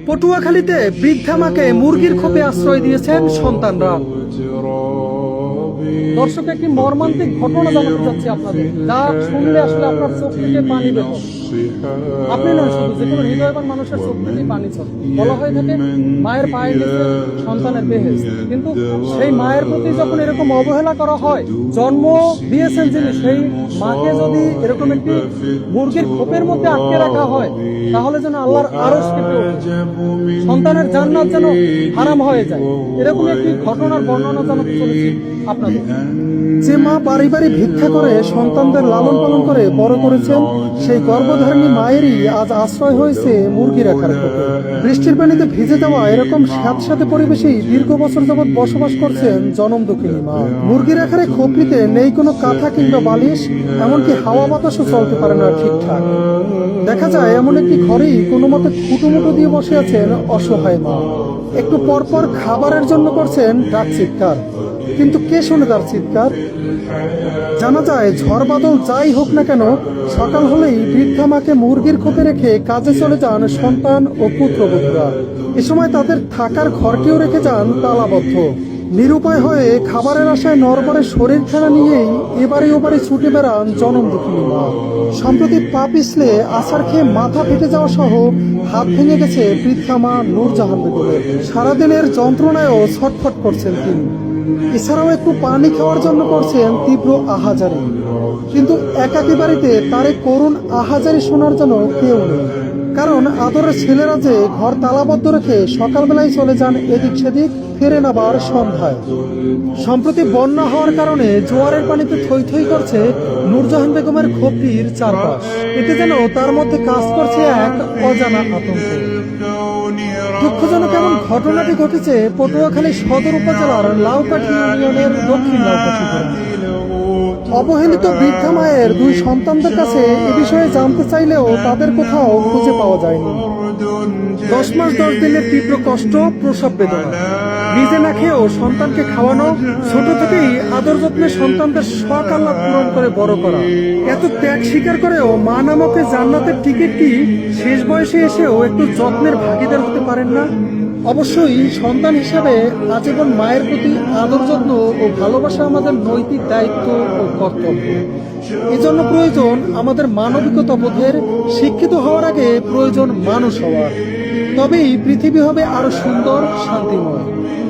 পটুয়াখালীতে বৃদ্ধা মাকে মুরগির খোপে আশ্রয় দিয়েছেন সন্তানরা। দর্শক, একটি মর্মান্তিক ঘটনা জানাতে চাচ্ছি আপনাদের, যা শুনলে আসলে আপনার চোখ থেকে পানি বের হবে। আপনি নয়, শুধু যে কোনো হৃদয়বান মানুষের চোখ থেকেই পানি চলে। বলা হয়ে থাকে মায়ের পায়ের নিচে সন্তানের বেহেশত, কিন্তু সেই মায়ের প্রতি যখন এরকম অবহেলা করা হয়, জন্ম দিয়েছেন যিনি, সেই মাকে যদি এরকম একটি মুরগির খোপের মধ্যে আটকে রাখা হয়, তাহলে যেন আল্লাহর আরশ কেঁপে ওঠে, সন্তানের জান্নাত যেন হারাম হয়ে যায়। এরকম একটি ঘটনার বর্ণনা জানাতে চলেছি আপনাদের। যে মা বাড়ি বাড়ি ভিক্ষা করে সন্তানদের লালন পালন করে বড় করেছেন, সেই গর্ভধারিণী মায়েরই আজ আশ্রয় হয়েছে মুরগি রাখার খোপে। বৃষ্টির পানিতে ভিজে যাওয়া এরকম স্যাঁতস্যাঁতে পরিবেশেই দীর্ঘ বছর যাবৎ বসবাস করছেন জনম দুঃখিনী মা। মুরগি রাখার এই খোপটিতে নেই কোনো কাঁথা কিংবা বালিশ, এমনকি হাওয়া বাতাসও চলতে পারে না ঠিকঠাক। দেখা যায় এমন একটি ঘরেই কোনো মতে খুঁটোমুটো দিয়ে বসে আছেন অসহায় মা। একটু পরপর খাবারের জন্য করছেন ডাক চিৎকার, কিন্তু কে শুনে তার চিৎকার? জানা যায় ঝড় বাদল যাই হোক না কেন, সকাল হলেই বৃদ্ধা মাকে মুরগির খোপে রেখে কাজে চলে যান সন্তান ও পুত্রবধূরা। এ সময় তাদের থাকার ঘরটিও রেখে যান তালাবদ্ধ। নিরুপায় হয়ে খাবারের আশায় নরবরে শরীর খানা নিয়েই এবারে ওবারে ছুটে বেড়ান জনম দুঃখিনী মা। সম্প্রতি পা পিছলে আছাড় খেয়ে মাথা ফেটে যাওয়া সহ হাত ভেঙে গেছে বৃদ্ধা মা নূরজাহান বেগমের। সারাদিনের যন্ত্রণায়ও ছটফট করছেন তিনি। এছাড়াও একটু পানি খাওয়ার জন্য করছেন তীব্র আহাজারি, কিন্তু একাকী বাড়িতে তার করুণ আহাজারি শোনার জন্য কেউ নেই। কারণ আদরের ছেলেরা যে ঘর তালাবদ্ধ রেখে সকালবেলায় চলে যান এদিক সেদিক, ফেরেন আবার সন্ধ্যায়। সম্প্রতি বন্যা হওয়ার কারণে জোয়ারের পানিতে থই থই করছে নূরজাহান বেগমের খোপটির চারপাশ। এতে যেন তার মধ্যে কাজ করছে এক অজানা আতঙ্ক। দুঃখজনক এমন ঘটনাটি ঘটেছে পটুয়াখালী সদর উপজেলার লাউকাঠি ইউনিয়নের দক্ষিণ লাউকাঠি গ্রামে। অবহেলিত বৃদ্ধা মায়ের দুই সন্তানদের কাছে এ বিষয়ে জানতে চাইলেও তাদের কোথাও খুঁজে পাওয়া যায়নি। 10 মাস 10 দিনের তীব্র কষ্ট, প্রসব বেদনা, নিজে না খেয়েও সন্তানকে খাওয়ানো, ছোট থেকেই আদর যত্নে সন্তানদের শখ আহ্লাদ পূরণ করে বড় করা, এত ত্যাগ স্বীকার করেও মা নামকে জান্নাতের টিকিট কি শেষ বয়সে এসেও একটু যত্নের ভাগিদার হতে পারেন না? অবশ্যই সন্তান হিসেবে আজীবন মায়ের প্রতি আদর যত্ন ও ভালোবাসা আমাদের নৈতিক দায়িত্ব ও কর্তব্য। এজন্য প্রয়োজন আমাদের মানবিকতা বোধের, শিক্ষিত হওয়ার আগে প্রয়োজন মানুষ হওয়ার। তবেই পৃথিবী হবে আরো সুন্দর, শান্তিময়।